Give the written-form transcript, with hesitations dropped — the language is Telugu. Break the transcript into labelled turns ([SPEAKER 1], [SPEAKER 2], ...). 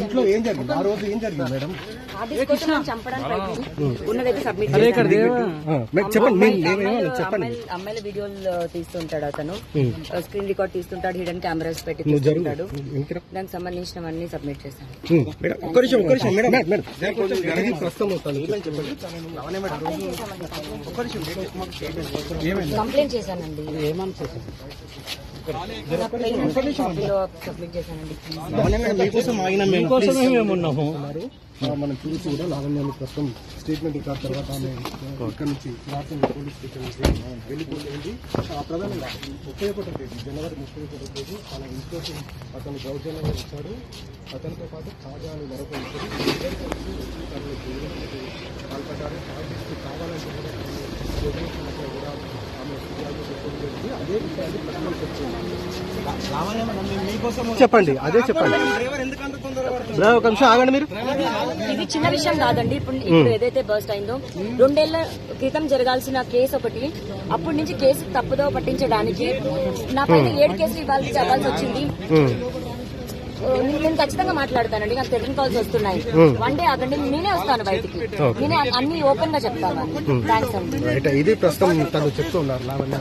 [SPEAKER 1] ఇంట్లో ఏం జరిగింది ఆ రోజు? ఏం జరిగింది మేడం?
[SPEAKER 2] ఉన్నదైతే సబ్మిట్
[SPEAKER 1] చెప్పండి.
[SPEAKER 2] అమ్మాయిల వీడియోలు తీస్తుంటాడు అతను, స్క్రీన్ రికార్డ్ తీస్తుంటాడు, హిడెన్ కెమెరాస్ పెట్టి తీస్తుంటాడు. దానికి సంబంధించినవన్నీ సబ్మిట్ చేశాను. కంప్లైంట్ చేశానండి. సబ్మిట్ చేశానండి.
[SPEAKER 1] మనం చూసి కూడా లావణ్యాన్ని ప్రస్తుతం స్టేట్మెంట్ ఇచ్చిన తర్వాత ఆమె ఇక్కడ నుంచి పోలీస్ స్టేషన్ వెళ్ళిపోయింది. ప్రధానంగా 31వ తేదీ జనవరి 31వ తేదీ తన ఇంట్లో అతను దౌర్జన్యంగా ఇచ్చాడు. అతనితో పాటు తాజా అని మరొక పాల్పడ్డారు. ఛార్జెస్ కావాలంటే కూడా కూడా ఆమె ఫిర్యాదు చెప్పడం జరిగింది. అదే విషయాన్ని ప్రశ్నలు చెప్పండి. అదే చెప్పండి. ఒక నిమిషం ఆగండి. మీరు
[SPEAKER 2] ఇది చిన్న విషయం కాదండి. ఇప్పుడు ఏదైతే బర్స్ట్ అయిందో 2 ఏళ్ల క్రితం జరగాల్సిన కేసు ఒకటి, అప్పటి నుంచి కేసు తప్పుదో పట్టించడానికి నా పైన 7 కేసులు ఇవ్వాల్సి చెప్పాల్సి వచ్చింది. నేను ఖచ్చితంగా మాట్లాడతానండి. నాకు టెలిఫోన్ కాల్స్ వస్తున్నాయి. వన్ డే ఆగండి, నేనే వస్తాను బయటికి. నేనే అన్ని ఓపెన్ గా చెప్తాను. థ్యాంక్స్ అండి.
[SPEAKER 1] ఇది ప్రస్తుతం తను చెప్తూ ఉన్నారు.